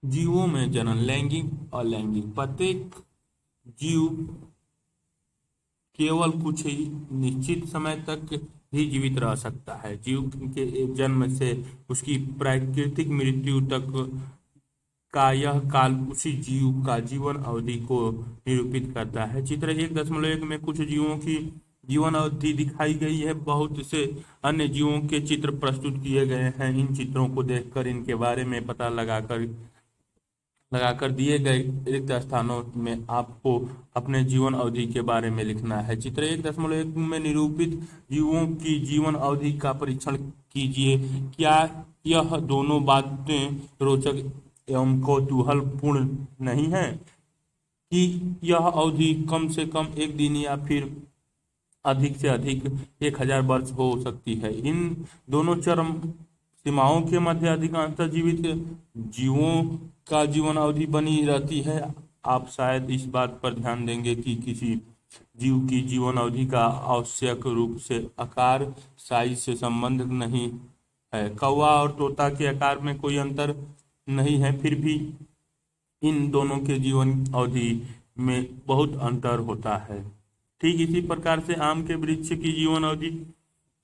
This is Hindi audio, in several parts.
जीवों में जनन लैंगिक और लैंगिक प्रत्येक जीव केवल कुछ ही निश्चित समय तक ही जीवित रह सकता है। जीव के जन्म से उसकी प्राकृतिक मृत्यु तक का यह काल उसी जीव का जीवन अवधि को निरूपित करता है। चित्र 1.1 में कुछ जीवों की जीवन अवधि दिखाई गई है। बहुत से अन्य जीवों के चित्र प्रस्तुत किए गए हैं। इन चित्रों को देखकर इनके बारे में पता लगाकर दिए गए रिक्त स्थानों में आपको अपने जीवन अवधि के बारे में लिखना है। चित्र 1.1 में निरूपित जीवों की जीवन अवधि का परीक्षण कीजिए। क्या यह दोनों बातें रोचक एवं कौतूहलपूर्ण नहीं है कि यह अवधि कम से कम एक दिन या फिर अधिक से अधिक 1000 वर्ष हो सकती है। इन दोनों चरम सीमाओं के मध्य अधिकांश जीवित जीवों का जीवन अवधि बनी रहती है। आप शायद इस बात पर ध्यान देंगे कि किसी जीव की जीवन अवधि का आवश्यक रूप से आकार साइज से संबंध नहीं है। कौवा और तोता के आकार में कोई अंतर नहीं है, फिर भी इन दोनों के जीवन अवधि में बहुत अंतर होता है। ठीक इसी प्रकार से आम के वृक्ष की जीवन अवधि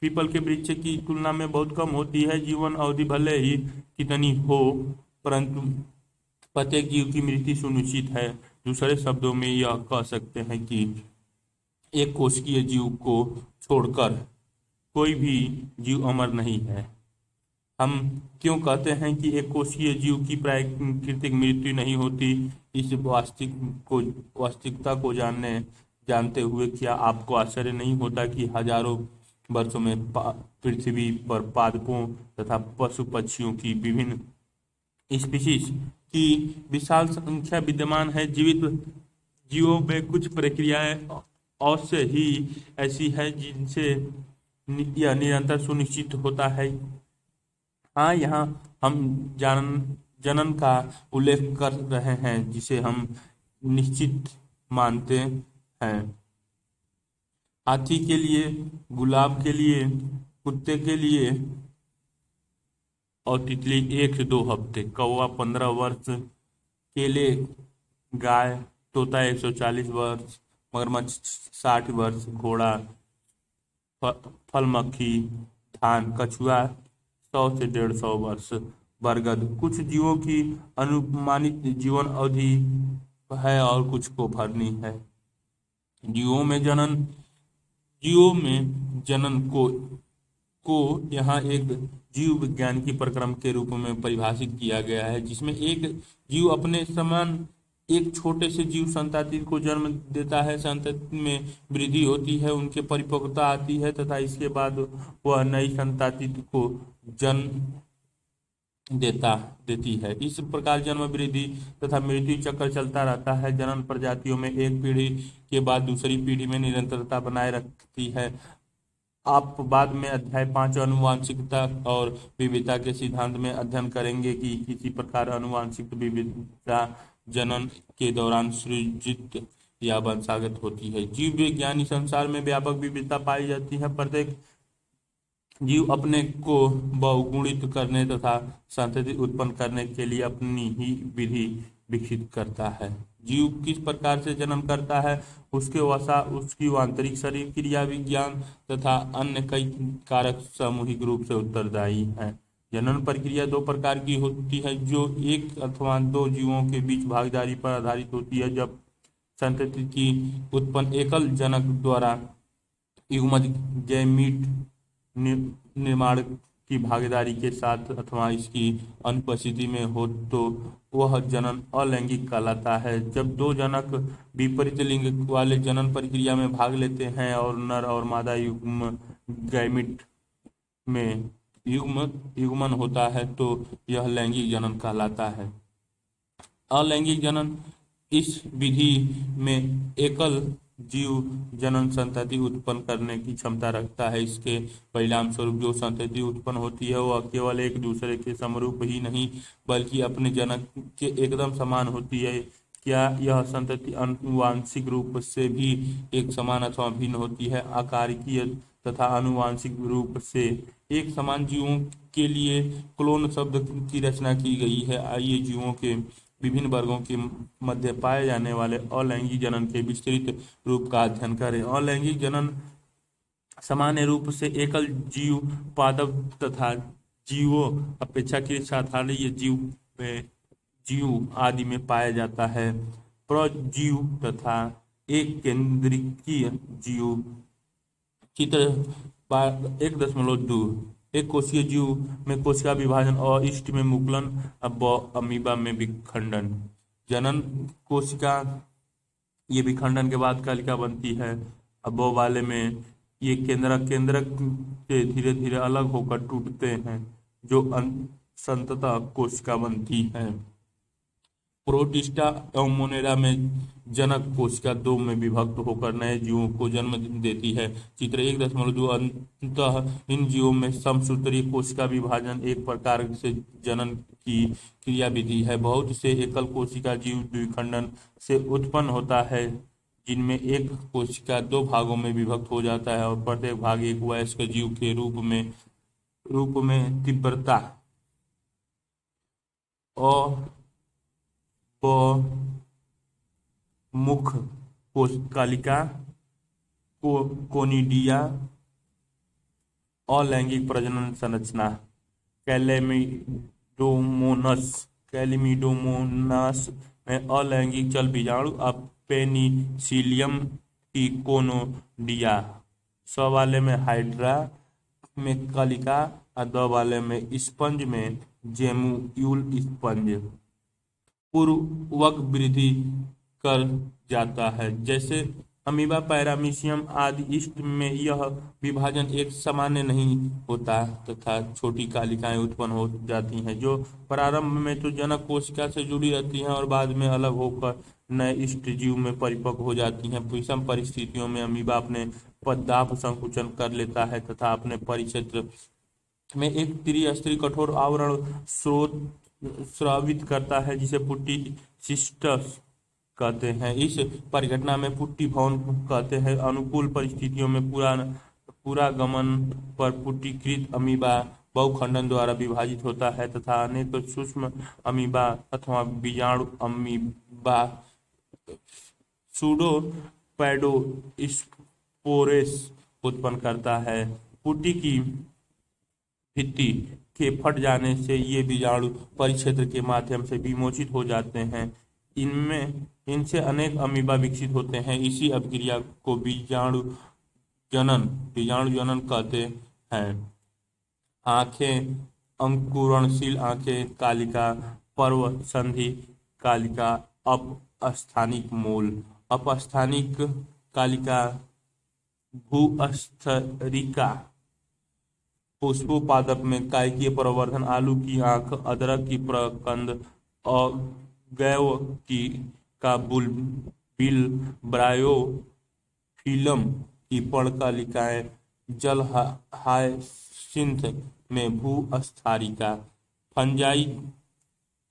पीपल के वृक्ष की तुलना में बहुत कम होती है। जीवन अवधि भले ही कितनी हो, परंतु प्रत्येक जीव की मृत्यु सुनिश्चित है। दूसरे शब्दों में यह कह सकते हैं कि एक कोशिकीय जीव को छोड़कर कोई भी जीव अमर नहीं है। हम क्यों कहते हैं कि एक कोशिकीय जीव की प्राकृतिक मृत्यु नहीं होती? इस वास्तविकता को जानते हुए क्या आपको आश्चर्य नहीं होता कि हजारों वर्षों में पृथ्वी पर पादपों तथा पशु पक्षियों की विभिन्न स्पीशीज की विशाल संख्या विद्यमान है। जीवित जीवों में कुछ प्रक्रियाएं अवश्य ही ऐसी है जिनसे यह निरंतर सुनिश्चित होता है। हाँ, यहाँ हम जनन का उल्लेख कर रहे हैं जिसे हम निश्चित मानते हैं। हाथी के लिए, गुलाब के लिए, कुत्ते के लिए और तितली 1 से 2 हफ्ते, कौवा 15 वर्ष, केले, गाय, तोता 140 वर्ष, मगरमच्छ 60 वर्ष, घोड़ा, फल मक्खी, धान, कछुआ 100 से 150 वर्ष, बरगद। कुछ जीवों की अनुमानित जीवन अवधि है और कुछ को भरनी है। जीवों में जनन को यहाँ एक जीव विज्ञान की प्रक्रम के रूप में परिभाषित किया गया है, जिसमें एक जीव अपने समान एक छोटे से जीव संतति को जन्म देता है। संतति में वृद्धि होती है, उनके परिपक्वता आती है तथा इसके बाद वह नई संतति को जन्म देती है। इस प्रकार जन्म, वृद्धि तथा मृत्यु चक्र चलता रहता है। जनन प्रजातियों में एक पीढ़ी के बाद दूसरी पीढ़ी में निरंतरता बनाए रखती है। आप बाद में अध्याय 5 आनुवांशिकता और विविधता के सिद्धांत में अध्ययन करेंगे कि किसी प्रकार आनुवांशिक विविधता जनन के दौरान सृजित या वंशागत होती है। जीव विज्ञानी संसार में व्यापक विविधता पाई जाती है। प्रत्येक जीव अपने को बहुगुणित करने तथा संतति उत्पन्न करने के लिए अपनी ही विधि विकसित करता है। जीव किस प्रकार से जन्म करता है, उसके वसा, उसकी आंतरिक शरीर क्रिया विज्ञान तथा अन्य कई कारक सामूहिक रूप से उत्तरदायी हैं। जनन प्रक्रिया 2 प्रकार की होती है, जो 1 अथवा 2 जीवों के बीच भागीदारी पर आधारित होती है। जब संतति की उत्पन्न एकल जनक द्वारा युग्मज गैमीट निर्माण की भागीदारी के साथ अथवा इसकी अनुपस्थिति में हो तो वह जनन अलैंगिक कहलाता है। जब 2 जनक विपरीत लिंग वाले जनन प्रक्रिया में भाग लेते हैं और नर और मादा युग्म गैमीट में युग्मन होता है तो यह लैंगिक जनन कहलाता है। अलैंगिक जनन इस विधि में एकल जीव जनन संतति उत्पन्न करने की क्षमता रखता है। इसके परिणाम स्वरूप जो संतति उत्पन्न होती है वह केवल एक दूसरे के समरूप ही नहीं बल्कि अपने जनक के एकदम समान होती है। क्या यह संतति आनुवांशिक रूप से भी एक समान अथवा भिन्न होती है? आकारिकीय तथा आनुवांशिक रूप से एक समान जीवों के लिए क्लोन शब्द की रचना की गई है। आइए जीवों के विभिन्न वर्गों के मध्य पाए जाने वाले अलैंगिक जनन के विस्तृत रूप का अध्ययन करें। अलैंगिक जनन सामान्य रूप से एकल जीव पादप तथा जीवों अपेक्षाकृत साधारण जीव आदि में पाया जाता है। परजीव तथा एक केंद्रीय जीव। चित्र 1.2 एक कोशिकीय जीव में कोशिका विभाजन और यीस्ट में मुकुलन, अमीबा में विखंडन। जनन कोशिका ये विखंडन के बाद कलिका बनती है। अब वाले में ये केंद्रक से धीरे धीरे अलग होकर टूटते हैं जो संततः कोशिका बनती है। प्रोटिस्टा एवं मोनेरा में जनक कोशिका दो में विभक्त होकर नए जीवों को जन्म देती है। चित्र 1.2 अंततः इन जीवों में समसूत्रीय कोशिका विभाजन एक प्रकार से जनन की क्रिया विधि है। बहुत से एकल कोशिका जीव द्विखंडन से उत्पन्न होता है जिनमें एक कोशिका दो भागों में विभक्त हो जाता है और प्रत्येक भाग एक वयस्क जीव के रूप में तीव्रता और मुख कोशिकालिका कोनिडिया अलैंगिक प्रजनन संरचना। कैलिमिडोमोनास में अलैंगिक चल बीजाणु पेनिसिलियम टिकोनोडिया। स वाले में हाइड्रा में कलिका और द वाले में स्पंज में जेमुयूल स्पंज पूर्वक वृद्धि कर जाता है। जैसे अमीबा, पैरामीशियम आदि यीस्ट में यह विभाजन एक सामान्य नहीं होता तथा छोटी कालिकाएं उत्पन्न हो जाती हैं जो प्रारंभ में तो जनक कोशिका से जुड़ी रहती हैं और बाद में अलग होकर नए यीस्ट जीव में परिपक्व हो जाती हैं। विषम परिस्थितियों में अमीबा अपने पदार्थ संकुचन कर लेता है तथा अपने परिक्षेत्र में एक त्रिस्तरीय कठोर आवरण स्रावित करता है जिसे पुट्टी सिस्टस कहते हैं। इस परिघटना में पुट्टी भवन कहते हैं। अनुकूल परिस्थितियों में पूरा गमन पर पुट्टीकृत अमीबा बहुखंडन द्वारा विभाजित होता है तथा अनेक सूक्ष्म अमीबा अथवा बीजाणु अमीबा सूडोपैडोस्पोरेस उत्पन्न करता है। पुट्टी की भित्ति के फट जाने से ये बीजाणु परिक्षेत्र के माध्यम से विमोचित हो जाते हैं। इनसे अनेक अमीबा विकसित होते हैं। इसी अभिक्रिया को बीजाणु जनन कहते हैं। आंखें अंकुरणशील आंखें कालिका, पर्व संधि कालिका, अपस्थानिक मूल, अपस्थानिक कालिका, भूस्थरिका। पुष्पोपादप में कायकीय प्रवर्धन, आलू की आंख, अदरक की प्रकंद और गैव का बुलबिल, ब्रायोफिलम की पर्णकालिकाएं, जल हायसिंथ में भूस्थारिका। फंजाई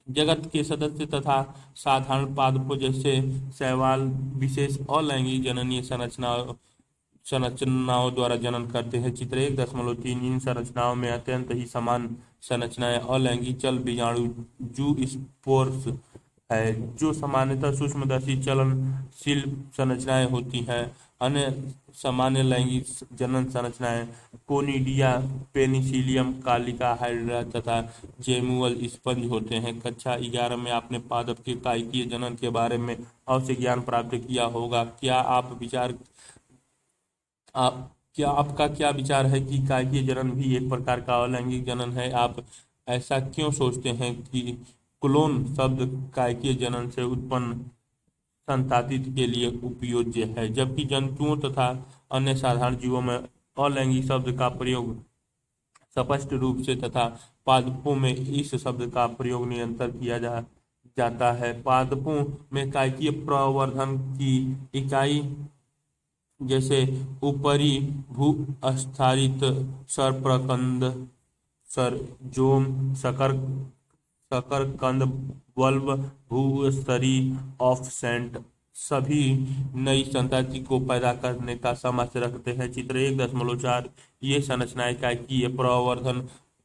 जगत के सदस्य तथा साधारण पादपों जैसे शैवाल विशेष अलैंगिक जननीय संरचनाओं द्वारा जनन करते हैं। चित्र 1.3 इन संरचनाओं में अत्यंत ही समान संरचनाएं अलैंगिक चल बीजाणु जूस्पोर्स है जो सामान्यतः सूक्ष्मदर्शी चलनशील संरचनाएं होती हैं। अन्य सामान्य लैंगिक जनन संरचनाएं कोनिडिया, पेनिसिलियम, कालिका, हाइड्रा तथा जेमुअल स्पंज होते हैं। कक्षा 11 में आपने पादप के कायकीय जनन के बारे में अवश्य ज्ञान प्राप्त किया होगा। आपका क्या विचार है कि कायकीय जनन भी एक प्रकार का अलैंगिक जनन है? आप ऐसा क्यों सोचते हैं कि क्लोन शब्द कायकीय जनन से उत्पन्न संताति के लिए उपयोज्य है, जबकि जंतुओं तथा अन्य साधारण जीवों में अलैंगिक शब्द का प्रयोग स्पष्ट रूप से तथा पादपों में इस शब्द का प्रयोग निरंतर किया जाता है। पादपों में कायकीय प्रवर्धन की इकाई जैसे ऊपरी भूस्थारित सरप्रकंद, सरजोम, शकरकंद, बल्ब, भूस्तरीय ऑफसेंट सभी नई संतति को पैदा करने का सामर्थ्य रखते हैं। चित्र 1.4 ये संरचना इकाई की ये प्रवर्धन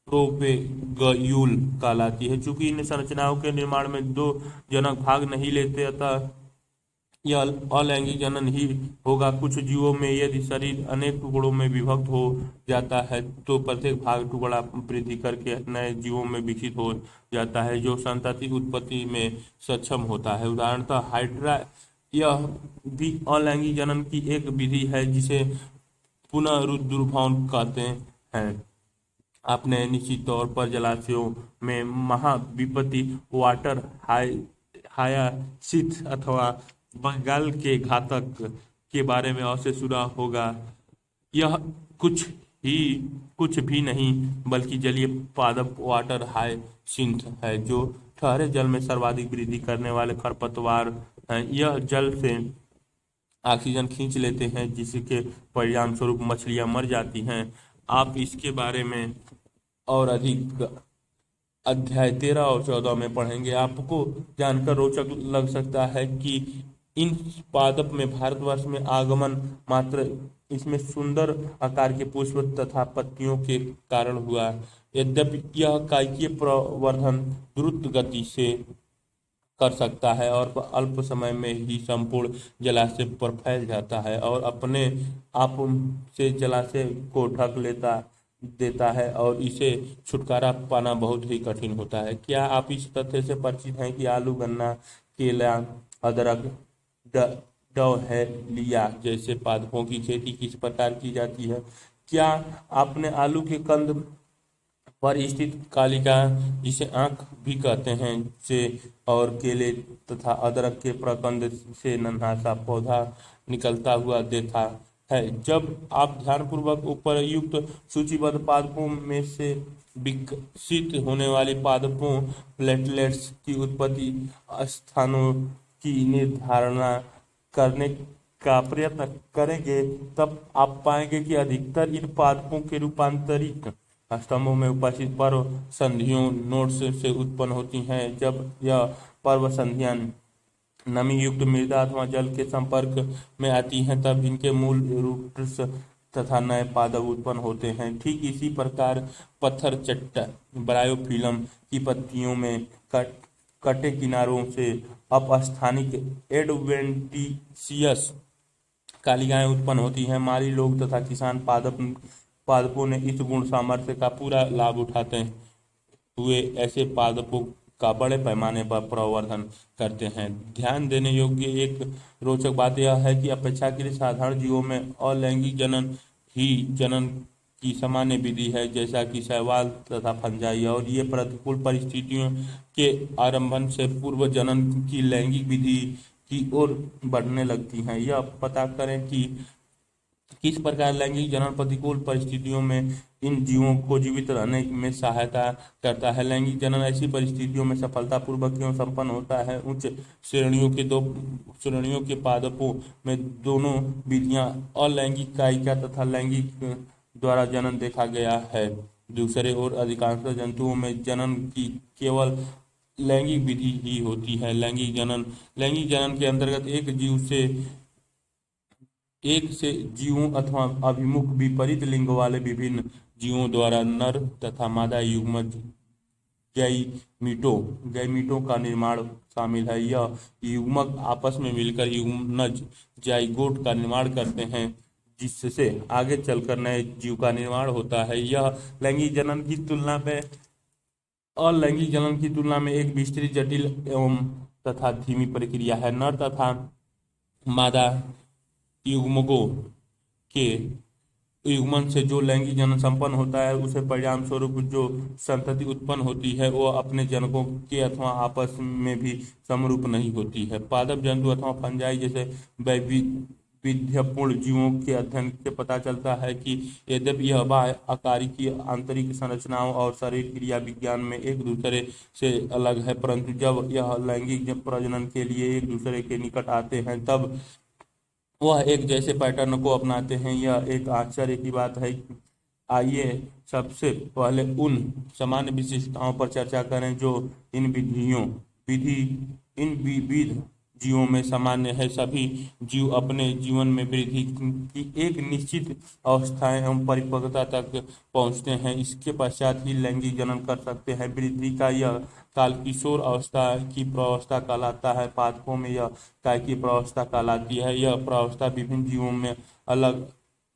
प्रोपेगयूल कहलाती है। चूंकि इन संरचनाओं के निर्माण में दो जनक भाग नहीं लेते, अतः यह अलैंगिक जनन ही होगा। कुछ जीवों में यदि शरीर अनेक टुकड़ों में विभक्त हो जाता है तो प्रत्येक भाग टुकड़ा वृद्धि करके नए जीवों में विकसित हो जाता है, जो संतति उत्पत्ति में सक्षम होता है। उदाहरणतः हाइड्रा, यह भी अलैंगिक जनन की एक विधि है जिसे पुनरुद्भवन कहते हैं। आपने निश्चित तौर पर जलाशयों में महाविपत्ति वाटर हायासिंथ अथवा बंगाल के घातक के बारे में अवश्य सुना होगा। यह कुछ भी नहीं बल्कि जलीय पादप वाटर हायासिंथ है, जो ठहरे जल में सर्वाधिक वृद्धि करने वाले खरपतवार हैं। यह जल से ऑक्सीजन खींच लेते हैं, जिसके परिणाम स्वरूप मछलियां मर जाती हैं। आप इसके बारे में और अधिक अध्याय 13 और 14 में पढ़ेंगे। आपको जानकर रोचक लग सकता है कि इन पादप में भारतवर्ष में आगमन मात्र इसमें सुंदर आकार के पुष्प तथा पत्तियों के कारण हुआ। यद्यपि यह कायकीय प्रवर्धन द्रुत गति से कर सकता है और अल्प समय में ही संपूर्ण जलाशय पर फैल जाता है और अपने आप से जलाशय को ढक देता है और इसे छुटकारा पाना बहुत ही कठिन होता है। क्या आप इस तथ्य से परिचित हैं कि आलू, गन्ना, केला, अदरक, डहेलिया जैसे पादपों की खेती किस प्रकार की जाती है? क्या आपने आलू के कंद पर स्थित कालिका, जिसे आंख भी कहते हैं, से और केले तथा अदरक के प्रकंद से नन्हा सा पौधा निकलता हुआ देखा है? जब आप ध्यानपूर्वक उपयुक्त सूचीबद्ध पादपों में से विकसित होने वाली पादपों प्लेटलेट्स की उत्पत्ति स्थानों की निर्धारणा करने का प्रयत्न करेंगे, तब आप पाएंगे कि अधिकतर इन पादपों के रूपांतरित स्तंभों में उपस्थित पर्व संधियों नोड्स से उत्पन्न होती हैं। जब यह पर्व संधियां नमी युक्त मृदा अथवा जल के संपर्क में आती हैं, तब इनके मूल रूट्स तथा नए पादप उत्पन्न होते हैं। ठीक इसी प्रकार पत्थर चट्टा ब्रायोफिलम की पत्तियों में कटे किनारों से अपस्थानिक एडवेंटिशियस कालिकाएं उत्पन्न होती हैं। माली लोग तथा किसान पादपों ने इस गुण सामर्थ्य का पूरा लाभ उठाते हुए ऐसे पादपों का बड़े पैमाने पर प्रवर्धन करते हैं। ध्यान देने योग्य एक रोचक बात यह है कि अपेक्षाकृत साधारण जीवों में अलैंगिक जनन ही जनन की सामान्य विधि है, जैसा कि शैवाल तथा फंजाई, और ये प्रतिकूल परिस्थितियों के आरंभन से पूर्व जनन की लैंगिक विधि की ओर बढ़ने लगती हैं। यह पता करें कि किस प्रकार लैंगिक जनन प्रतिकूल परिस्थितियों में इन जीवों को जीवित रहने में सहायता करता है। लैंगिक जनन ऐसी परिस्थितियों में सफलतापूर्वक क्यों संपन्न होता है? उच्च श्रेणियों के पादपों में दोनों विधियां, अलैंगिक कायिका तथा लैंगिक द्वारा जनन देखा गया है। दूसरे ओर अधिकांश जंतुओं में जनन की केवल लैंगिक विधि ही होती है। लैंगिक जनन के अंतर्गत एक से जीवों अथवा अभिमुख विपरीत लिंग वाले विभिन्न जीवों द्वारा नर तथा मादा युग्मज गैमीटों का निर्माण शामिल है। यह युग्मक आपस में मिलकर युग्मनज जाइगोट का निर्माण करते हैं, जिससे आगे चलकर नए जीव का निर्माण होता है। यह अलैंगिक जनन की तुलना में एक विस्तृत, जटिल एवं तथा धीमी प्रक्रिया है। नर तथा मादा युग्मकों के युग्मन से जो लैंगिक जनन संपन्न होता है, उसे परिणाम स्वरूप जो संतति उत्पन्न होती है वह अपने जनकों के अथवा आपस में भी समरूप नहीं होती है। पादप जंतु अथवा फंजाई जैसे वैविध्यपूर्ण जीवों के अध्ययन से पता चलता है कि यद्यपि यह बाह्य आकारिकी, आंतरिक संरचनाओं और शरीर क्रिया विज्ञान में एक दूसरे से अलग है, परंतु जब यह लैंगिक प्रजनन के लिए एक दूसरे के निकट आते हैं तब वह एक जैसे पैटर्न को अपनाते हैं। यह एक आश्चर्य की बात है। आइए सबसे पहले उन सामान्य विशिष्टताओं पर चर्चा करें जो इन विविध जीवों में सामान्य है। सभी जीव अपने जीवन में वृद्धि की एक निश्चित अवस्था एवं परिपक्वता तक पहुंचते हैं। इसके पश्चात ही लैंगिक जनन कर सकते हैं। वृद्धि का यह काल किशोर अवस्था की प्रावस्था कहलाता है। पादपों में यह कायकी प्रावस्था कहलाती है। यह प्रावस्था विभिन्न जीवों में अलग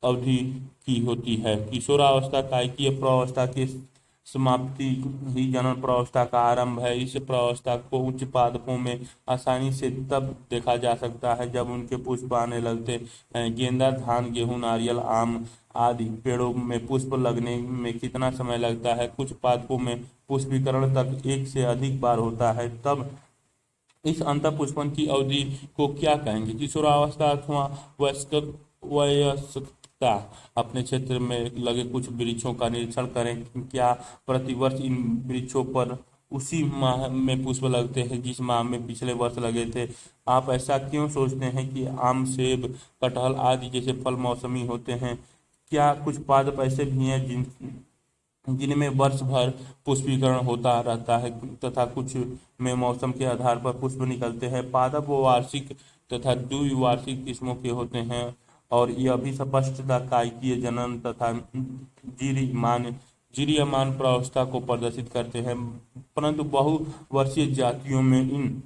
अवधि की होती है। किशोरावस्था कायकीय प्रावस्था की समाप्ति ही जनन प्रावस्था का आरंभ है। इस प्रावस्था को उच्च पादपों में आसानी से तब देखा जा सकता है जब उनके पुष्प आने लगते हैं। गेंदा, धान, गेहूं, नारियल, आम आदि पेड़ों में पुष्प लगने में कितना समय लगता है? कुछ पादपों में पुष्पीकरण तक एक से अधिक बार होता है। तब इस अंतःपुष्पन की अवधि को क्या कहेंगे? किशोरावस्था अथवा वयस्कता। अपने क्षेत्र में लगे कुछ वृक्षों का निरीक्षण करें। क्या प्रतिवर्ष इन वृक्षों पर उसी माह में पुष्प लगते हैं जिस माह में पिछले वर्ष लगे थे? आप ऐसा क्यों सोचते हैं कि आम, सेब, कटहल आदि जैसे फल मौसमी होते हैं? क्या कुछ पादप ऐसे भी हैं जिनमें वर्ष भर पुष्पीकरण होता रहता है तथा कुछ में मौसम के आधार पर पुष्प निकलते हैं? पादप वो वार्षिक तथा द्विवार्षिक किस्मों के होते हैं और यह भी स्पष्टता कायकीय जनन तथा जीरियमान जीरियमान प्रावस्था को प्रदर्शित करते हैं। परंतु बहुवर्षीय जातियों में इन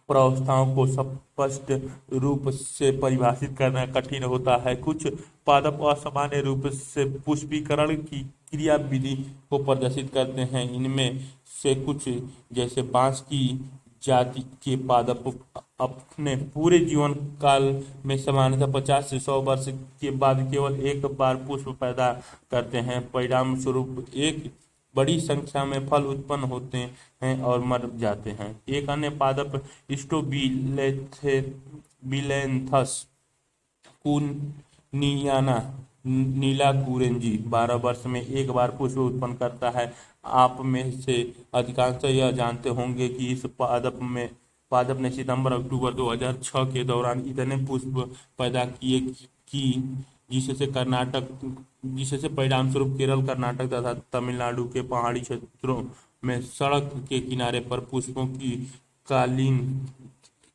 प्रावस्थाओं को स्पष्ट रूप से परिभाषित करना कठिन होता है। कुछ पादप असामान्य रूप से पुष्पीकरण की क्रिया विधि को प्रदर्शित करते हैं। इनमें से कुछ जैसे बांस की जाति के पादप अपने पूरे जीवन काल में सामान्यतः 50 से 100 वर्ष के बाद केवल एक बार पुष्प पैदा करते हैं। परिणाम स्वरूप एक बड़ी संख्या में फल उत्पन्न होते हैं और मर जाते हैं। एक अन्य पादप स्ट्रोबिलेंथस कुनियाना नीला कुरेंजी 12 वर्ष में एक बार पुष्प उत्पन्न करता है। आप में से अधिकांश यह जानते होंगे कि इस पादप ने सितंबर-अक्टूबर 2006 के दौरान इतने पुष्प पैदा किए कि जिससे परिणाम स्वरूप केरल, कर्नाटक तथा तमिलनाडु के पहाड़ी क्षेत्रों में सड़क के किनारे पर पुष्पों की कालीन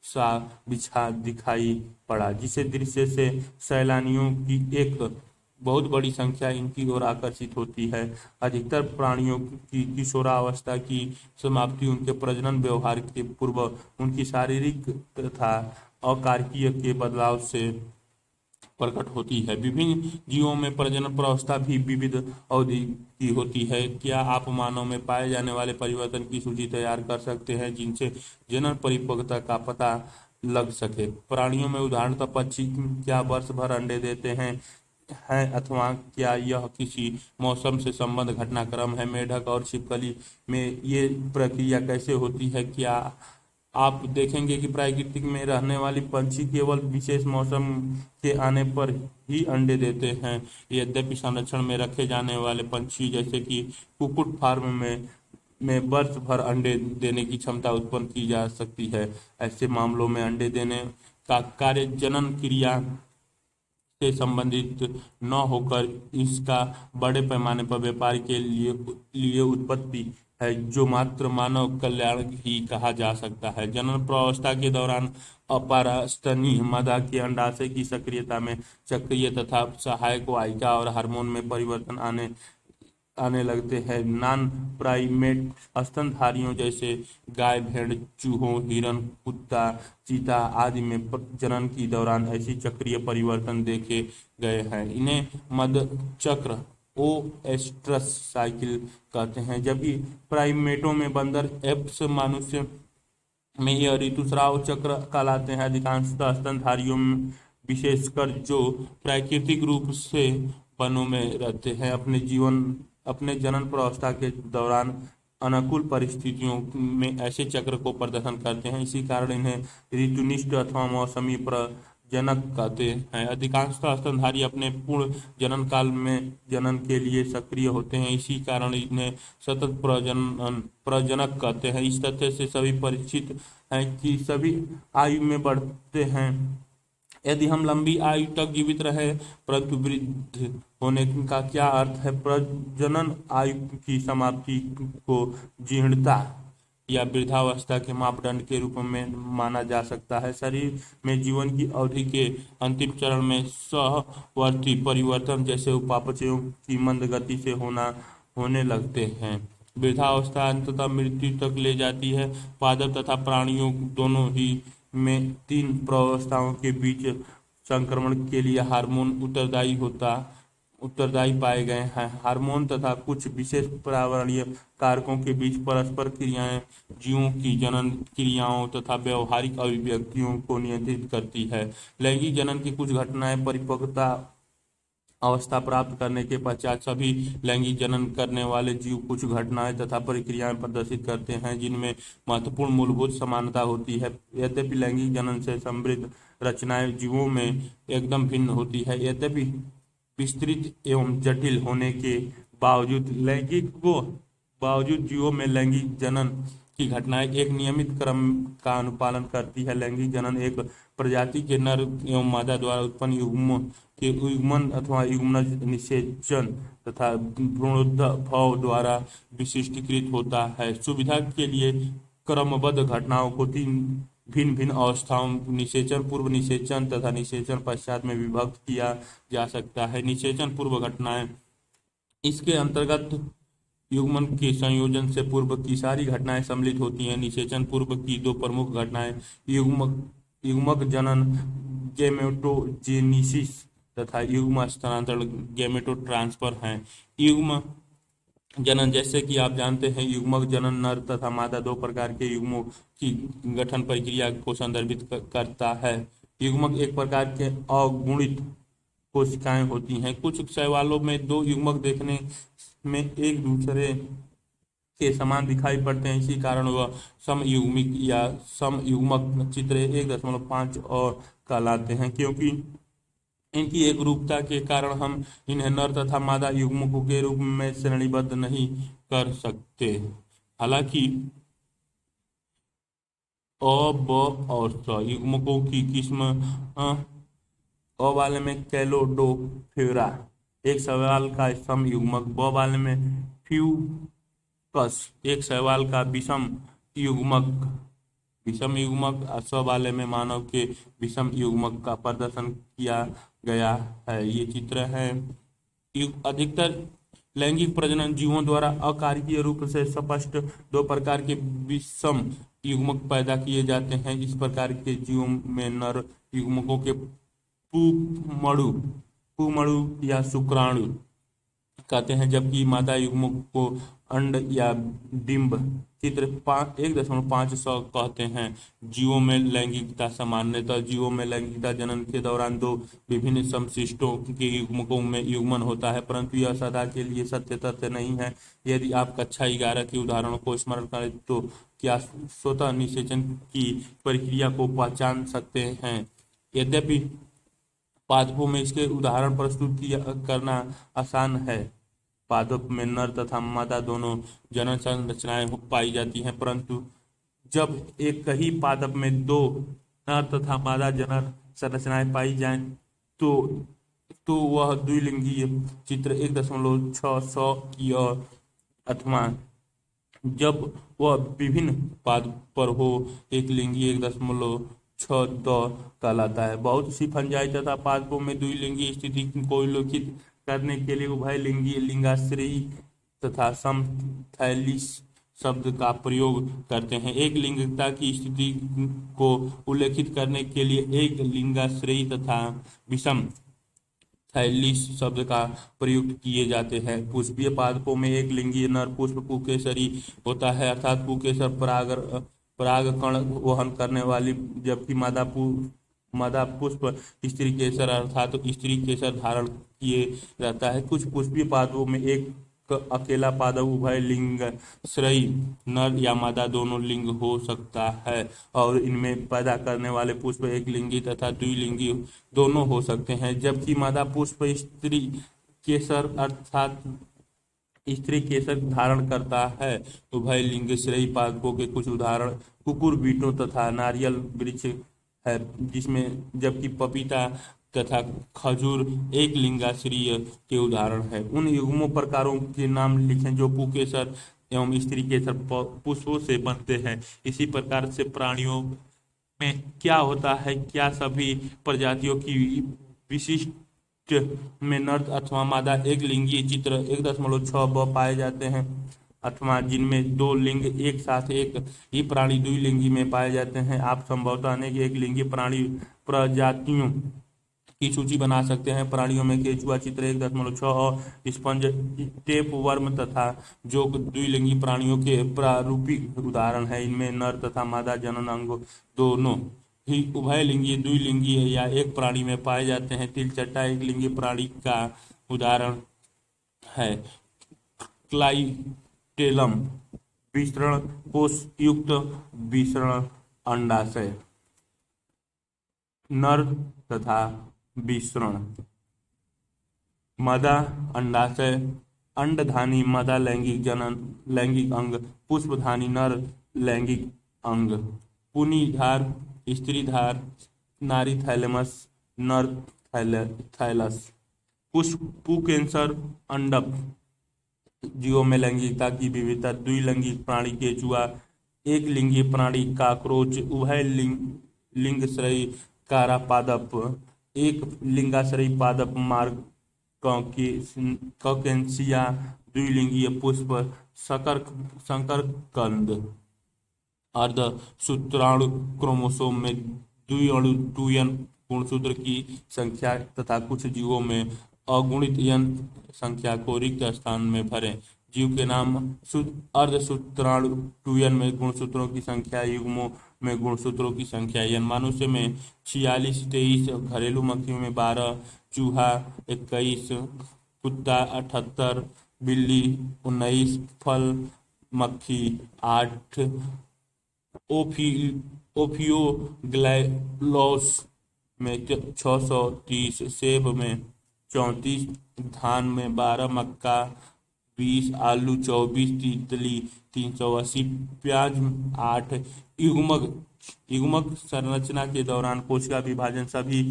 सा बिछा दिखाई पड़ा, जिसे दृश्य से सैलानियों की एक बहुत बड़ी संख्या इनकी ओर आकर्षित होती है। अधिकतर प्राणियों की किशोरावस्था की समाप्ति उनके प्रजनन व्यवहार के पूर्व उनकी शारीरिक तथा अकार्कीय के बदलाव से प्रकट होती है। विभिन्न जीवों में प्रजनन प्रावस्था भी विविध अवधि की होती है। क्या आप मानव में पाए जाने वाले परिवर्तन की सूची तैयार कर सकते हैं जिनसे जनन परिपक्वता का पता लग सके? प्राणियों में उदाहरणतः पक्षी क्या वर्ष भर अंडे देते हैं अथवा क्या यह किसी मौसम से संबद्ध घटनाक्रम है? मेढक और छिपकली में ये प्रक्रिया कैसे होती है? क्या आप देखेंगे कि प्रकृति में रहने वाली पंछी केवल विशेष मौसम के आने पर ही अंडे देते हैं। यद्यपि संरक्षण में रखे जाने वाले पंछी जैसे कि कुक्कुट फार्म में वर्ष भर अंडे देने की क्षमता उत्पन्न की जा सकती है। ऐसे मामलों में अंडे देने का कार्य जनन क्रिया से संबंधित न होकर इसका बड़े पैमाने पर व्यापार के लिए उत्पत्ति है, जो मात्र मानव कल्याण ही कहा जा सकता है। जनन प्रावस्था के दौरान अपरास्तनी मादा के अंडाशय की सक्रियता में चक्रीय तथा सहायक वाहिका और हार्मोन में परिवर्तन आने लगते हैं। नॉन प्राइमेट स्तनधारियों जैसे गाय, भेड़, चूहों, हिरन, कुत्ता, चीता आदि में जनन के दौरान ऐसी चक्रीय परिवर्तन देखे गए हैं। इन्हें मद चक्र ओएस्ट्रस साइकिल कहते हैं। जबकि प्राइमेटों में बंदर, एप्स, मनुष्य में यह ऋतुस्राव चक्र कहलाते हैं। अधिकांशतः स्तनधारियों में, विशेषकर जो प्राकृतिक रूप से वनों में रहते हैं, अपने जनन प्रावस्था के दौरान अनुकूल परिस्थितियों में ऐसे चक्र को प्रदर्शन करते हैं। इसी कारण इन्हें ऋतुनिष्ठ अथवा मौसमी प्रजनक कहते हैं। अधिकांशतः स्तनधारी अपने पूर्ण जनन काल में जनन के लिए सक्रिय होते हैं। इसी कारण इन्हें सतत प्रजनक कहते हैं। इस तथ्य से सभी परिचित हैं कि सभी आयु में बढ़ते हैं यदि हम लंबी आयु तक जीवित रहे। परंतु वृद्ध होने का क्या अर्थ है? प्रजनन आयु की समाप्ति को जीर्णता या वृद्धावस्था के मापदंड के रूप में माना जा सकता है। शरीर में जीवन की अवधि के अंतिम चरण में सहवर्ती परिवर्तन जैसे उपापचयों की मंद गति से होने लगते हैं। वृद्धावस्था अंततः मृत्यु तक ले जाती है। पादप तथा प्राणियों दोनों ही में तीन प्रावस्थाओं के बीच संक्रमण के लिए हार्मोन उत्तरदायी पाए गए हैं। हार्मोन तथा कुछ विशेष पर्यावरणीय कारकों के बीच परस्पर क्रियाएं जीवों की जनन क्रियाओं तथा व्यवहारिक अभिव्यक्तियों को नियंत्रित करती है। लैंगिक जनन की कुछ घटनाएं परिपक्वता अवस्था प्राप्त करने के पश्चात सभी लैंगिक जनन करने वाले जीव कुछ घटनाएं तथा प्रक्रियाएं प्रदर्शित करते हैं जिनमें महत्वपूर्ण मूलभूत समानता होती है। यद्यपि लैंगिक जनन से समृद्ध रचनाएं जीवों में एकदम भिन्न होती है, यद्यपि विस्तृत एवं जटिल होने के बावजूद जीवों में लैंगिक जनन की घटनाएं एक नियमित क्रम का अनुपालन करती है। लैंगिक जनन एक प्रजाति के नर एवं मादा द्वारा उत्पन्न युग्मन अथवा युग्मनज निषेचन तथा भ्रूणोद्भव द्वारा विशिष्टीकृत होता है। सुविधा के लिए क्रमबद्ध घटनाओं को तीन भिन्न भिन्न अवस्थाओं निषेचन, पूर्व निषेचन तथा निषेचन पश्चात में विभक्त किया जा सकता है। निषेचन पूर्व घटनाएं, इसके अंतर्गत युग्मन के संयोजन से पूर्व की सारी घटनाएं सम्मिलित होती हैं। निषेचन पूर्व की दो प्रमुख घटनाएं युग्मक जनन गैमेटोजेनिसिस तथा युग्म स्थानांतरण गैमेटो ट्रांसफर हैं। युग्म जनन, जैसे कि आप जानते हैं, युग्मक जनन नर तथा मादा दो प्रकार के युग्मों की गठन प्रक्रिया को संदर्भित करता है। युग्मक एक प्रकार के अगुणित कोशिकाएं होती हैं। कुछ शैवालों में दो युग्मक देखने में एक दूसरे के समान दिखाई पड़ते हैं, इसी कारण वह समयुग्मिक या समयुग्मक चित्र 1.5 और कहलाते हैं। क्योंकि इनकी एक रूपता के कारण हम इन्हें नर तथा मादा युग्मकों के रूप में श्रेणीबद्ध नहीं कर सकते। हालांकि अ, ब और स युग्मकों की किस्म अ वाले में कैलोडोफेरा एक शैवाल का सम युग्मक, ब वाले में फ्यूकस एक शैवाल का विषम युग्मक और स वाले में मानव के विषम युग्मक का प्रदर्शन किया गया है। ये चित्र है। अधिकतर लैंगिक प्रजनन जीवों द्वारा अकार्यकीय रूप से स्पष्ट दो प्रकार के विषम युग्मक पैदा किए जाते हैं। इस प्रकार के जीवों में नर युग्मकों के पुमड़ु या शुक्राणु कहते हैं, जबकि मादा युग्मक को अंड या डिंब चित्र 1.5 कहते हैं। जीवों में लैंगिकता, सामान्यतः जीवों में लैंगिकता जनन के दौरान दो विभिन्न समशिष्टों के युग्मकों में युग्मन होता है, परंतु यह सदा के लिए सत्य तथ्य नहीं है। यदि आप कक्षा 11 के उदाहरणों को स्मरण करें तो क्या स्वतः निषेचन की प्रक्रिया को पहचान सकते हैं। यद्यपि पादपों में इसके उदाहरण प्रस्तुत करना आसान है। पादप में नर तथा मादा दोनों जनन संरचनाएं पाई जाती हैं, परंतु जब एक ही पादप में दो नर तथा मादा जनन संरचनाएं पाई जाएं तो वह द्विलिंगीय चित्र 1.6 की अथवा जब वह विभिन्न पादप पर हो एक लिंगी 1.6 कहलाता है। बहुत सी फंजाई तथा पादपों में द्विलिंगी स्थिति को उल्लेखित करने के लिए उभयलिंगी लिंगाश्रयी तथा समथैलिस शब्द का प्रयोग करते हैं। एक लिंगता की स्थिति को उल्लेखित करने के लिए एक लिंगाश्रयी तथा विषम थैलिस शब्द का प्रयोग किए जाते हैं। पुष्पीय पादपों में एक लिंगी नर पुष्प पुकेसरी होता है, अर्थात पुकेसर परागकण वहन करने वाली, जबकि मादा पुष्प स्त्री केसर अर्थात स्त्री केसर धारण किए रहता है। कुछ पुष्पीय पादपों में एक अकेला पादप उभय लिंगाश्रयी नर या मादा दोनों लिंग हो सकता है और इनमें पैदा करने वाले पुष्प एक लिंगी तथा द्विलिंगी दोनों हो सकते हैं। जबकि मादा पुष्प स्त्री केसर अर्थात स्त्री केसर धारण करता है। उभय लिंगाश्रयी पादपों के कुछ उदाहरण कुकुर बीटों तथा नारियल वृक्ष है, जिसमें जबकि पपीता तथा खजूर एक लिंगाश्रयी के उदाहरण है। उन युग्मों प्रकारों के नाम लिखें जो पुकेसर एवं स्त्री केसर पुष्पों से बनते हैं। इसी प्रकार से प्राणियों में क्या होता है, क्या सभी प्रजातियों की विशिष्ट में नर अथवा मादा एक लिंगी चित्र 1.6 पाए जाते हैं, अथवा जिनमें दो लिंग एक साथ एक ही प्राणी द्विलिंगी में पाए जाते हैं। आप संभवतः अनेक एक लिंगी प्राणी प्रजातियों की सूची बना सकते हैं। प्राणियों में केंचुआ चित्र 1.6 और स्पंज टेप वर्म तथा जो द्विलिंगी प्राणियों के प्रारूपिक उदाहरण है। इनमें नर तथा मादा जनन अंग दोनों ही उभयलिंगी द्विलिंगी या एक प्राणी में पाए जाते हैं। तिलचट्टा एक लिंगी प्राणी का उदाहरण है। क्लाइटेलम विसरण कोश युक्त विसरण अंडाशय। नर तथा विसरण। मादा अंडाशय अंडधानी मादा लैंगिक जनन लैंगिक अंग, पुष्पधानी नर लैंगिक अंग, पुनीधार स्त्रीधार, नारी थैलेमस नर थैलस, पुंकेसर अंडप जीवों में लैंगिकता की विविधता। द्विलिंगिक प्राणी केंचुआ, एक लिंगी प्राणी काकरोच, उभय लिंगाश्रयी कारापादप, एक लिंगाश्रयी पादप मार्ग कॉकेंसिया, द्विलिंगीय पुष्प शकरकंद। अर्धसूत्राणु क्रोमोसोम में द्विअणु 2n गुणसूत्र की संख्या तथा कुछ जीवों में अगुणित n संख्या को रिक्त स्थान में भरें। जीव के नाम। अर्धसूत्राणु 2n में गुणसूत्रों की संख्या, युग्मों में गुणसूत्रों की संख्या n। मनुष्य में 46 23, घरेलू मक्खियों में 12, चूहा 21, कुत्ता 78, बिल्ली 19, फल मक्खी 8, ओफियोग्लैलोस में 630, सेब में 34, धान में 12, मक्का 20, आलू 24, तितली 380, प्याज 8। युग्मक संरचना के दौरान कोशिका विभाजन। सभी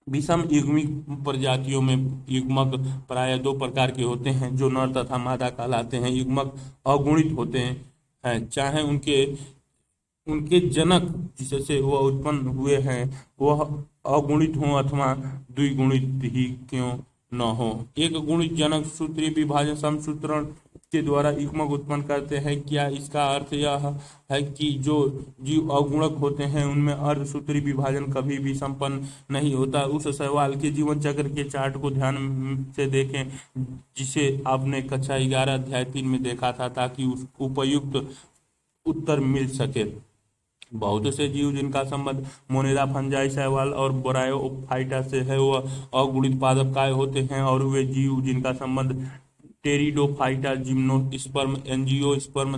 विषम युग्मिक प्रजातियों में युग्मक प्रायः 2 प्रकार के होते हैं जो नर तथा मादा कहलाते हैं। युग्मक अगुणित होते हैं, चाहे उनके जनक जिससे वह उत्पन्न हुए हैं वह अगुणित हो अथवा द्विगुणित ही क्यों न हो। एक गुणित जनक सूत्रीय विभाजन समसूत्रण के द्वारा युग्मक उत्पन्न करते हैं। क्या इसका अर्थ यह है कि जो जीव अगुणक होते हैं उनमें अर्धसूत्री विभाजन कभी भी संपन्न नहीं होता? उस शैवाल के जीवन चक्र के चार्ट को ध्यान से देखें जिसे आपने कक्षा 11 अध्याय 3 में देखा था, ताकि उस उपयुक्त उत्तर मिल सके। बहुत से जीव जिनका संबंध मोनेरा फंजाई शैवाल और बोरायोफाइटा से है वह अगुणित पादप काय होते हैं, और वे जीव जिनका संबंध टेरिडोफाइटा, जिम्नोस्पर्म, एंजियोस्पर्म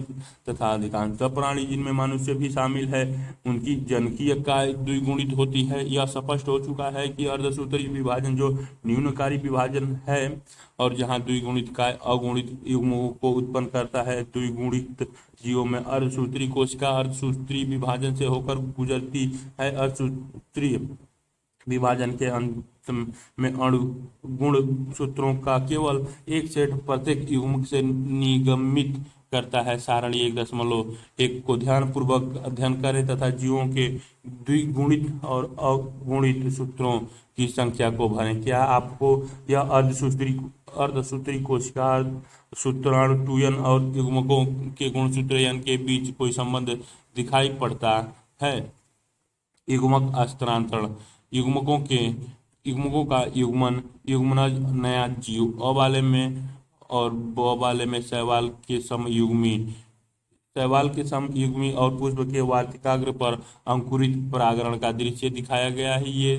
तथा अधिकांश प्राणी जिनमें मनुष्य भी शामिल है उनकी जनकीय काय द्विगुणित होती है। यह स्पष्ट हो चुका है कि अर्धसूत्री विभाजन जो न्यूनकारी विभाजन है और जहां द्विगुणित काय अगुणित युग्मों को उत्पन्न करता है। द्विगुणित जीवों में अर्धसूत्री कोशिका अर्धसूत्री विभाजन से होकर गुजरती है। अर्धसूत्री विभाजन के अंत में अणु गुण सूत्रों का केवल एक सेट प्रत्येक युग्मक से निगमित करता है। सारणी 1.1 को ध्यान पूर्वक अध्ययन करें तथा जीवों के द्विगुणित और अगुणित सूत्रों की संख्या को भरें। क्या आपको यह अर्धसूत्री कोशिका सूत्राणु 2n और युग्मकों के गुणसूत्र n के बीच कोई संबंध दिखाई पड़ता है? युग्मक हस्तांतरण। युग्मकों का युग्मनज नया जीव अ वाले में और ब वाले में शैवाल के समयुग्मी और पुष्प के वार्तिकाग्र पर अंकुरित परागण का दृश्य दिखाया गया है। ये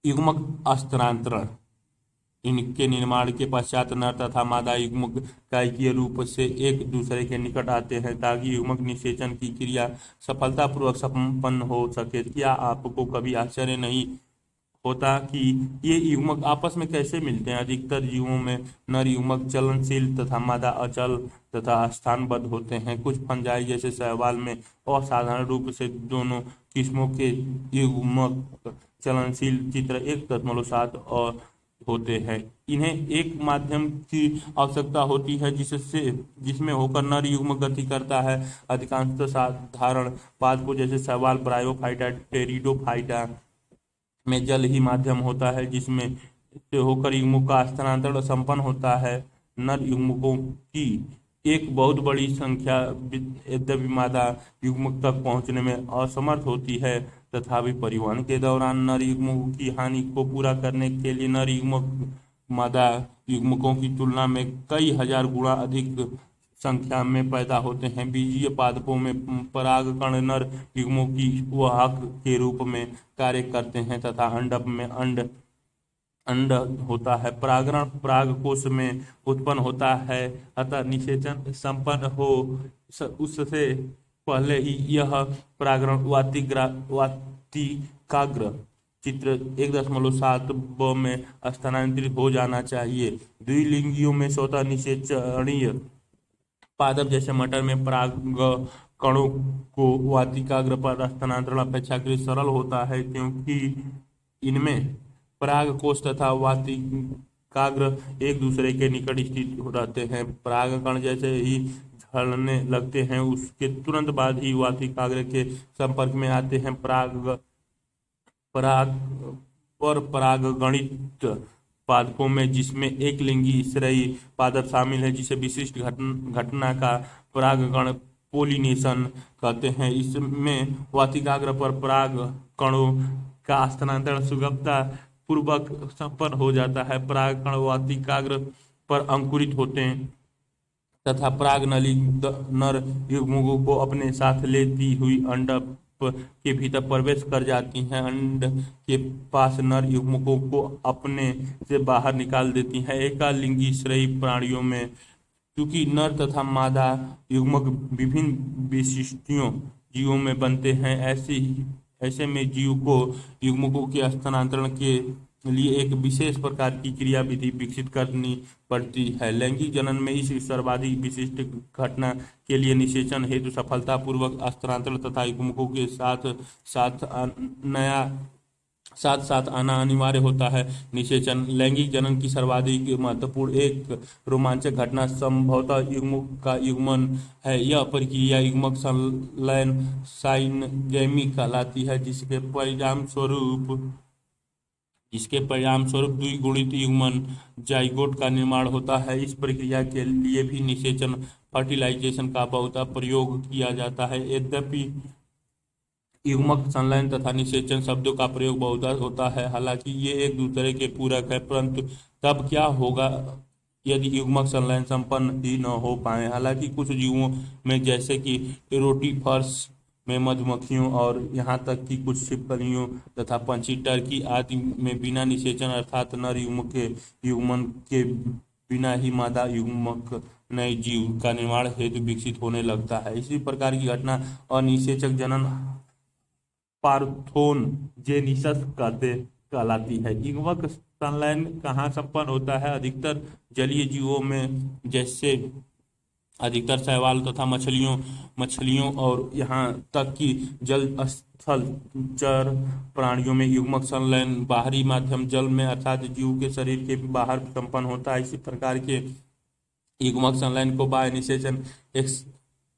युग्मक हस्तांतरण इनके निर्माण के पश्चात नर तथा मादा युग्मक कायिकीय रूप से एक दूसरे के निकट आते हैं ताकि युग्मक निषेचन की क्रिया सफलतापूर्वक संपन्न हो सके। क्या आपको कभी आश्चर्य नहीं होता कि ये युग्मक आपस में कैसे मिलते हैं? अधिकतर जीवों में नर युग्मक चलनशील तथा मादा अचल तथा स्थानबद्ध होते हैं। कुछ फंजाई जैसे शैवाल में असाधारण रूप से दोनों किस्मों के युग्मक चलनशील चित्र 1.7 और होते हैं। इन्हें एक माध्यम की आवश्यकता होती है जिसमें होकर नर युग्म गति करता है। अधिकांशतः साधारण पादपों जैसे शैवाल, ब्रायोफाइटा, टेरिडोफाइटा में जल ही माध्यम होता है, जिसमें से होकर युग्मों का स्थानांतरण संपन्न होता है। नर युग्मकों की एक बहुत बड़ी संख्या यद्यपि मादा युग्मक तक पहुंचने में असमर्थ होती है, तथापि परिवहन के दौरान नर युग्मकों की हानि को पूरा करने के लिए नर युग्मक मादा युग्मकों की तुलना में कई हजार गुना अधिक संख्या में पैदा होते हैं। बीजीय पादपों में परागकण नर युग्मों की वाहक के रूप में कार्य करते हैं तथा अंडक में अंड होता है। परागण परागकोश में उत्पन्न होता है, अतः निषेचन संपन्न हो उससे पहले ही यह परागण वातिकाग्र चित्र 1.7 में स्थानांतरित हो जाना चाहिए। द्विलिंगियों में स्वतः निषेचनीय पादप जैसे मटर में पराग कणों को वातिकाग्र पर स्थानांतरण अपेक्षाकृत सरल होता है, क्योंकि इनमें परागकोश तथा वातिकाग्र एक दूसरे के निकट स्थित रहते हैं। परागकण जैसे ही झड़ने लगते हैं उसके तुरंत बाद ही वातिकाग्र के संपर्क में आते हैं। परागणित पादपों में जिसमें एक लिंगी स्तरीय पादप शामिल है, जिसे विशिष्ट घटना का परागकण पोलिनेशन कहते हैं। इसमें वातिकाग्र पर पराग कणों का स्थानांतरण सुगमता पूर्वक संपन्न हो जाता है। परागकण वातिकाग्र पर अंकुरित होते हैं तथा परागनली नर युग्मकों को अपने साथ लेती हुई अंडक के भीतर प्रवेश कर जाती हैं। अंड के पास नर युग्मकों को अपने से बाहर निकाल देती हैं। एकालिंगी श्रेणी प्राणियों में चूंकि नर तथा मादा युग्मक विभिन्न विशिष्टियों जीवों में बनते हैं, ऐसे में जीव को युग्मकों के स्थानांतरण के लिए एक विशेष प्रकार की क्रियाविधि विकसित करनी पड़ती है। लैंगिक जनन में इस सर्वाधिक विशिष्ट घटना के लिए निषेचन हेतु सफलतापूर्वक स्थानांतरण तथा युग्मकों के साथ आना अनिवार्य होता है। निषेचन लैंगिक जनन की सर्वाधिक महत्वपूर्ण एक रोमांचक घटना संभवतः युग्मक का युग्मन है। यह प्रक्रिया युग्मक संलयन साइनगेमी कहलाती है, जिसके परिणाम स्वरूप द्विगुणित युग्मन जाइगोट का निर्माण होता है। इस प्रक्रिया के लिए भी निषेचन फर्टिलाइजेशन का बहुत प्रयोग किया जाता है। यद्यपि युग्मक संलयन तथा निषेचन शब्दों का प्रयोग बहुत होता है, हालांकि ये एक दूसरे के पूरक है, परंतु तब क्या होगा यदि युग्मक संलयन संपन्न ही न हो पाए। हालांकि कुछ जीवों में जैसे कि रोटीफर्स में मधुमक्खियों और यहाँ तक कि कुछ छिपकलियों तथा पंछी, टर्की आदि में बिना निषेचन अर्थात नर युग्मक के युग्मन के बिना ही मादा युग्मक नए जीव का निर्माण हेतु विकसित होने लगता है। इसी प्रकार की घटना अनिषेचक जनन पार्थोजेनिसिस कहलाती है। युग्मक संलयन कहाँ संपन्न होता है? अधिकतर जलीय जीवों में जैसे अधिकतर शैवाल तथा मछलियों और यहाँ तक कि जल स्थल चर प्राणियों में युग्मक संलयन बाहरी माध्यम जल में अर्थात जीव के शरीर के बाहर संपन्न होता है। इसी प्रकार के युग्मक संलयन को बाह्य निषेचन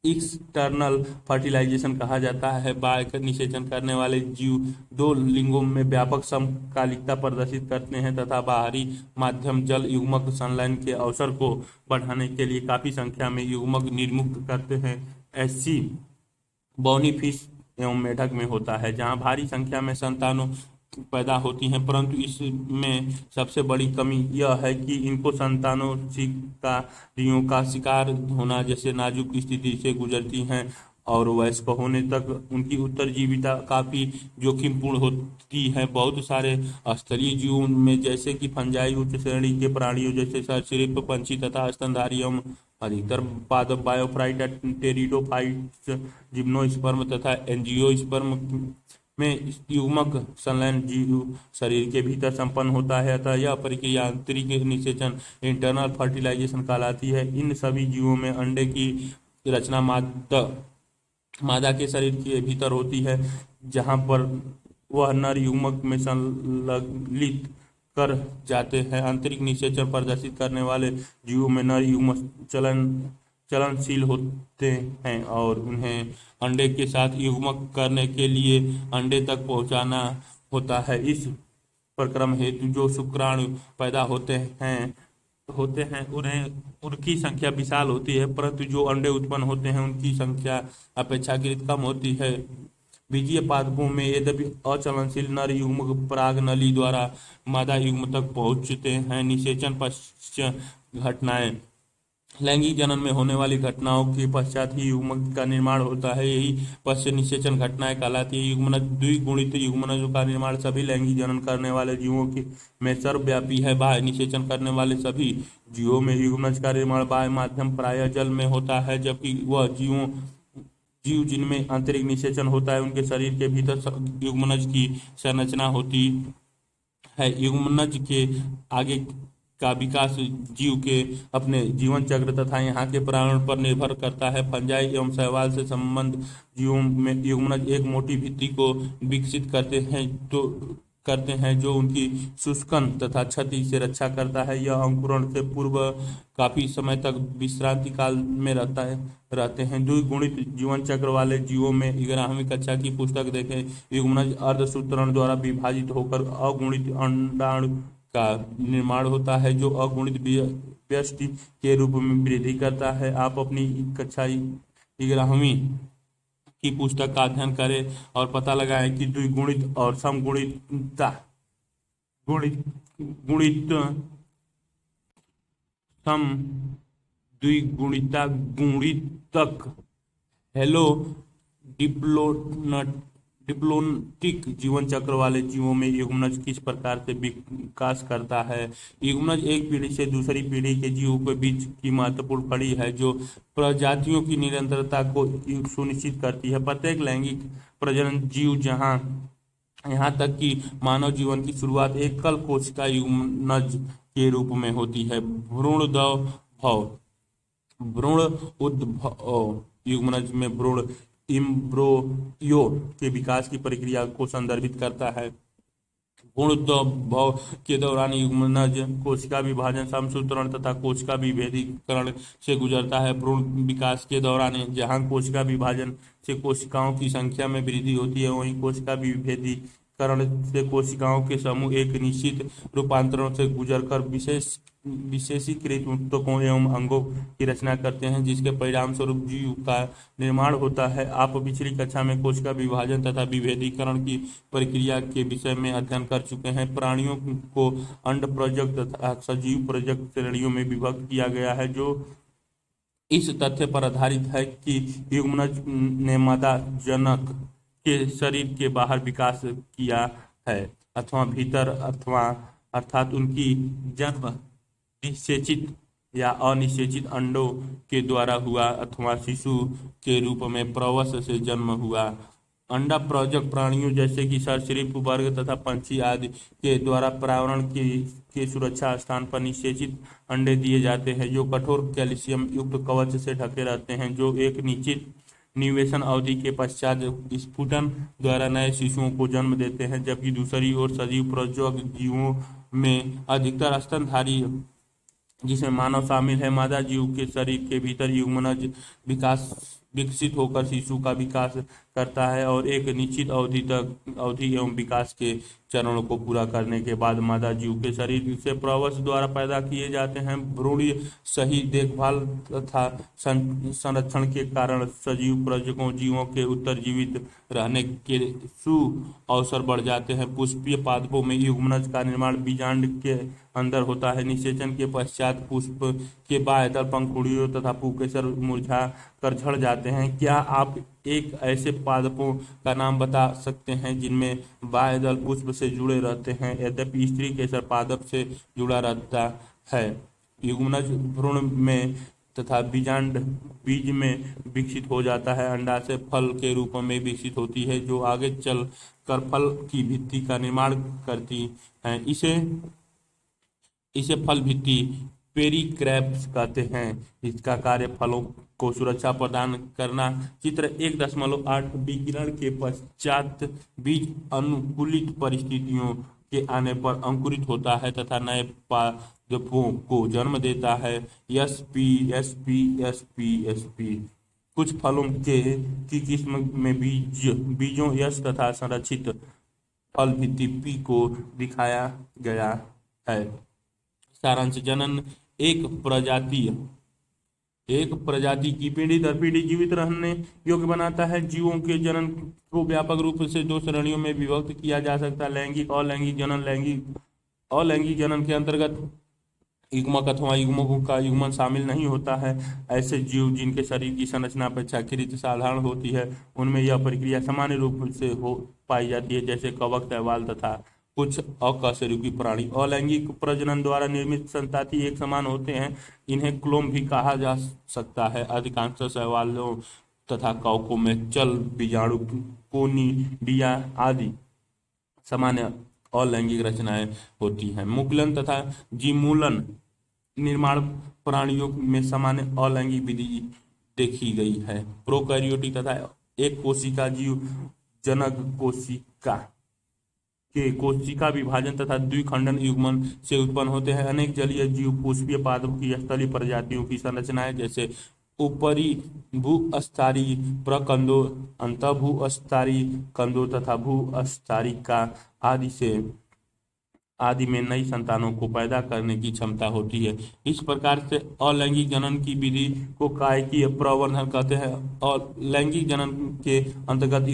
एक्सटर्नल फर्टिलाइजेशन कहा जाता है। बाह्य निषेचन करने वाले जीव दो लिंगों में व्यापक समकालिकता प्रदर्शित करते हैं तथा बाहरी माध्यम जल युग्मक संलयन के अवसर को बढ़ाने के लिए काफी संख्या में युग्मक निर्मुक्त करते हैं। ऐसी बौनी फिश एवं मेढक में होता है, जहां भारी संख्या में संतानों पैदा होती हैं, परंतु इसमें सबसे बड़ी कमी यह है कि इनको संतानों शिकारियों का शिकार होना जैसे नाजुक स्थिति से गुजरती हैं और वयस्क होने तक उनकी उत्तरजीविता काफी जोखिमपूर्ण होती है। बहुत सारे स्थलीय जीवों में जैसे कि फंजाई उच्च श्रेणी के प्राणियों जैसे सरीसृप, पंछी तथा स्तनधारी एवं अधिकतर पादप बायोफाइटा, टेरिडोफाइट्स, जिम्नोस्पर्म तथा एंजियोस्पर्म में युग्मक संलयन जीव शरीर के भीतर संपन्न होता है, अतः यह प्रक्रिया आंतरिक निषेचन इंटरनल फर्टिलाइजेशन कहलाती है। इन सभी जीवों में अंडे की रचना मादा के शरीर के भीतर होती है, जहां पर वह नर युग्मक में संलग्नित कर जाते हैं। आंतरिक निषेचन प्रदर्शित करने वाले जीवों में नर युग्मक चलनशील होते हैं और उन्हें अंडे के साथ युग्मक करने के लिए अंडे तक पहुंचाना होता है। इस प्रक्रम हेतु जो शुक्राणु पैदा होते हैं उन्हें उनकी संख्या विशाल होती है, परंतु जो अंडे उत्पन्न होते हैं उनकी संख्या अपेक्षाकृत कम होती है। बीजीय पादपों में यद्यपि अचलनशील नर युग्मक पराग नली द्वारा मादा युग्म तक पहुंचते हैं। निषेचन पश्चात घटनाएं लैंगिक जनन में होने वाली घटनाओं के पश्चात ही युग्मक का निर्माण होता है। यही पश्च निषेचन घटनाएं कहलाती है। युग्मनज द्विगुणित युग्मनजों का निर्माण सभी लैंगिक जनन करने वाले जीवों के में सर्वव्यापी है। बाह्य निषेचन करने वाले सभी जीवों में युग्मनज का निर्माण बाह्य माध्यम प्रायः जल में होता है, जबकि वह जीव जिनमें आंतरिक निषेचन होता है उनके शरीर के भीतर युग्मनज की संरचना होती है। युग्मनज के आगे का विकास जीव के अपने जीवन चक्र तथा यहाँ के पर्यावरण पर निर्भर करता है। फंजाई एवं शैवाल से संबंध जीवों में युग्मनज एक मोटी भित्ति को विकसित करते हैं जो उनकी शुष्कन तथा क्षति से रक्षा करता है। यह अंकुरण से पूर्व काफी समय तक विश्रांति काल में रहते हैं। द्विगुणित जीवन चक्र वाले जीवों में 11वीं कक्षा की पुस्तक देखें। युग्मनज अर्धसूत्रण द्वारा विभाजित होकर अगुणित अंडाणु का निर्माण होता है जो अगुणित व्यष्टि के रूप में वृद्धि करता है। आप अपनी कक्षा 11वीं की पुस्तक का अध्ययन करें और पता लगाएं कि द्विगुणित और समगुणितता गुणित सम द्विगुणिता गुणितक हेलो डिप्लोटिक जीवन चक्र वाले जीवों में युग्मनज किस प्रकार से विकास करता है। युग्मनज एक पीढ़ी से दूसरी पीढ़ी के जीवों के बीच की महत्वपूर्ण कड़ी है जो प्रजातियों की निरंतरता को सुनिश्चित करती है। प्रत्येक लैंगिक प्रजनन जीव यहाँ तक कि मानव जीवन की शुरुआत एकल कोशिका युग्मनज के रूप में होती है। भ्रूण उद्भव युग्मनज में भ्रूण इम्ब्रोयो के विकास की प्रक्रिया को संदर्भित करता है। भ्रूणोद्भव के दौरान युग्मनज कोशिका विभाजन, समसूत्रण तथा कोशिका विभेदीकरण से गुजरता है। भ्रूण विकास के दौरान जहां कोशिका विभाजन से कोशिकाओं की संख्या में वृद्धि होती है, वहीं कोशिका विभेदीकरण से कोशिकाओं के समूह एक निश्चित रूपांतरण से गुजरकर विशेषीकृत ऊतकों एवं अंगों की रचना करते हैं, जिसके परिणाम स्वरूप जीव का निर्माण होता है। आप पिछली कक्षा में कोशिका विभाजन तथा विभेदीकरण की प्रक्रिया के विषय में अध्ययन कर चुके हैं। प्राणियों को अंड प्रजक तथा सजीव प्रजक श्रेणियों में विभक्त किया गया है, जो इस तथ्य पर आधारित है कि युग्मनज ने मादा जनक के शरीर के बाहर विकास किया है अथवा भीतर, अर्थात उनकी जन्म निषेचित या अनिषेचित अंडों के द्वारा हुआ अथवा शिशु के रूप में प्रवश से जन्म हुआ। अंडा प्रजक प्राणियों जैसे कि सरीसृप वर्ग तथा पंछी आदि के द्वारा पर्यावरण के सुरक्षा स्थान पर निषेचित अंडे दिए जाते हैं, जो कठोर कैल्शियम युक्त कवच से ढके रहते हैं, जो एक निश्चित निवेशन अवधि के पश्चात स्फुटन द्वारा नए शिशुओं को जन्म देते हैं। जबकि दूसरी ओर सजीव प्रजक जीवों में अधिकतर स्तनधारी, जिसमें मानव शामिल है, मादा जीव के शरीर के भीतर युग्मनज विकसित होकर शिशु का विकास करता है और एक निश्चित अवधि एवं विकास के चरणों को पूरा करने के बाद मादा जीव के शरीर से प्रवश द्वारा पैदा किए जाते हैं। भ्रूण सही देखभाल तथा संरक्षण के कारण सजीव प्रजकों जीवों के उत्तरजीवित रहने के अवसर बढ़ जाते हैं। पुष्पीय पादपों में युग्मनज का निर्माण बीजांड के अंदर होता है। निषेचन के पश्चात पुष्प के बाह्य दल पंखुड़ियों तथा पुंकेसर मुरझा कर झड़ जाते हैं। क्या आप एक ऐसे पादपों का नाम बता सकते हैं जिनमें बाह्य दल पुष्प से जुड़े रहते हैं, यद्यपि स्त्री केसर पादप से जुड़ा रहता है। युग्मनज भ्रूण में तथा बीजांड बीज में विकसित हो जाता है। अंडाशय फल के रूप में विकसित होती है, जो आगे चल कर फल की भित्ति का निर्माण करती है। इसे फल भित्ति पेरिक्रैप्स कहते हैं। इसका कार्य फलों को सुरक्षा प्रदान करना। चित्र 1.8 विकिरण के पश्चात बीज अनुकूलित परिस्थितियों के आने पर अंकुरित होता है तथा नए पादपों को जन्म देता है। एसपी एसपी एसपी एसपी कुछ फलों के की किस्म में बीजों यश तथा संरक्षित फल भित्ति पी को दिखाया गया है। सारांश जनन एक प्रजाति की पीढ़ी दर पीढ़ी जीवित रहने योग्य बनाता है। जीवों के जनन को व्यापक रूप से दो श्रेणियों में विभक्त किया जा सकता है, लैंगिक और लैंगिक जनन। अलैंगिक जनन के अंतर्गत युग्मक अथवा युग्मकों का युग्मन शामिल नहीं होता है। ऐसे जीव जिनके शरीर की संरचना अपेक्षाकृत साधारण होती है उनमें यह प्रक्रिया सामान्य रूप से हो पाई जाती है, जैसे कवक, शैवाल तथा कुछ अकशेरुकी प्राणी। अलैंगिक प्रजनन द्वारा निर्मित संताति एक समान होते हैं, इन्हें क्लोन भी कहा जा सकता है। अधिकांश शैवालों तथा कवकों में चल, बीजाणु, कोनिडिया आदि सामान्य अलैंगिक रचनाएं होती हैं। मुकुलन तथा जीमूलन निर्माण प्राणियों में सामान्य अलैंगिक विधि देखी गई है। प्रोकैरियोटिक तथा एक कोशिका जीव जनक कोशिका विभाजन तथा द्विखंडन युग्मन से उत्पन्न होते हैं। अनेक जलीय जीव पुष्पीय पादपों की स्थलीय प्रजातियों की संरचनाएं जैसे ऊपरी भूस्तरीय प्रकंदों, अंतःभूस्तरीय कंदों तथा भूस्तरीका आदि में नई संतानों को पैदा करने की क्षमता होती है। इस प्रकार से अलैंगिक जनन की विधि को कायकीय प्रवर्धन कहते हैं और लैंगिक जनन के अंतर्गत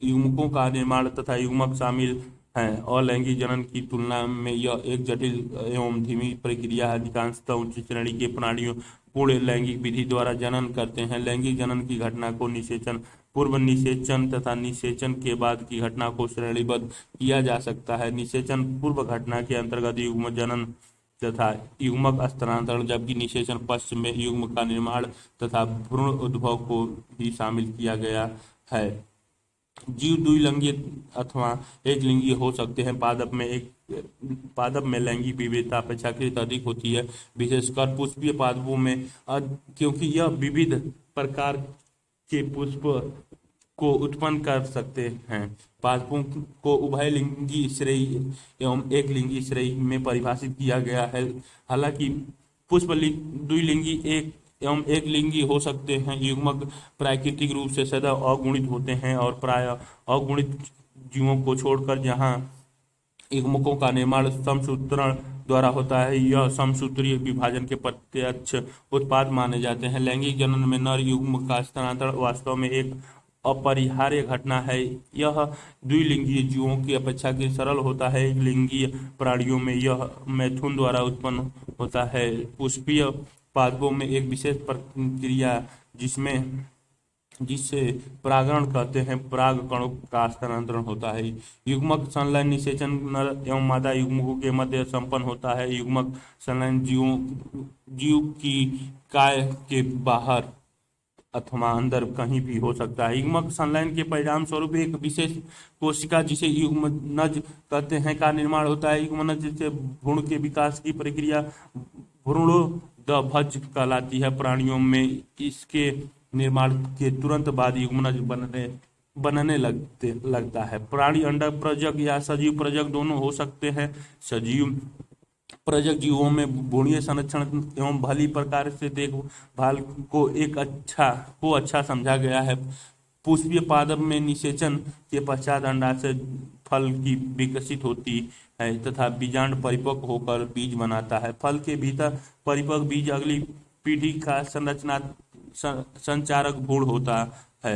युग्मकों का निर्माण तथा युग्मक शामिल हैं। अलैंगिक जनन की तुलना में यह एक जटिल एवं धीमी प्रक्रिया है। अधिकांशतः उच्च श्रेणी के प्राणियों पूर्ण लैंगिक विधि द्वारा जनन करते हैं। लैंगिक जनन की घटना को निषेचन, पूर्व निषेचन तथा निषेचन के बाद की घटना को श्रेणीबद्ध किया जा सकता है। निषेचन पूर्व घटना के अंतर्गत युग्म जनन तथा युग्मक स्थानांतरण, जबकि निषेचन पश्च में युग्म का निर्माण तथा भ्रूण उद्भव को भी शामिल किया गया है। जीव द्विलिंगी अथवा एकलिंगी हो सकते हैं। पादप में लैंगिक विविधता अपेक्षाकृत अधिक होती है, विशेषकर पुष्पीय पादपों में, क्योंकि यह विविध प्रकार के पुष्प को उत्पन्न कर सकते हैं। पादपों को उभयलिंगी श्रेणी एवं एकलिंगी श्रेणी में परिभाषित किया गया है। हालांकि पुष्प द्विलिंगी एवं एक लिंगी हो सकते हैं। युग्मक प्राकृतिक रूप से सदैव अगुणित होते हैं और प्राय अगुणित जीवों को छोड़कर जहां युग्मकों का निर्माण समसूत्रण द्वारा होता है, यह समसूत्रीय विभाजन के प्रत्यक्ष उत्पाद माने जाते हैं। लैंगिक जनन में नर युग्म का स्थानांतरण वास्तव में एक अपरिहार्य घटना है। यह द्विलिंगीय जीवों की अपेक्षाकृत सरल होता है। एक लिंगीय प्राणियों में यह मैथुन द्वारा उत्पन्न होता है। पुष्पीय पादपों में एक विशेष प्रक्रिया जिससे परागण कहते हैं, पराग कणों का स्थानांतरण होता है। युग्मक संलयन निषेचन नर एवं मादा युग्मकों के मध्य संपन्न होता है। युग्मक संलयन जीव की काय के बाहर अथवा अंदर कहीं भी हो सकता है। युग्मक संलयन के परिणाम स्वरूप एक विशेष कोशिका जिसे युग्मनज कहते हैं का निर्माण होता है। युग्मनज से भ्रूण के विकास की प्रक्रिया भ्रूणोद्भव कहलाती है। प्राणियों में इसके निर्माण के तुरंत बाद युग्मनज बनने लगता है। प्राणी अंडक प्रजक या सजीव प्रजक दोनों हो सकते हैं। सजीव प्रजक जीवों में भ्रूणीय संरक्षण एवं भली प्रकार से देखभाल को अच्छा समझा गया है। पुष्पीय पादप में निषेचन के पश्चात अंडाशय फल की विकसित होती है तथा बीजांड परिपक्व होकर बीज बनाता है। फल के भीतर परिपक्व बीज अगली पीढ़ी का संचारक भ्रूण होता है।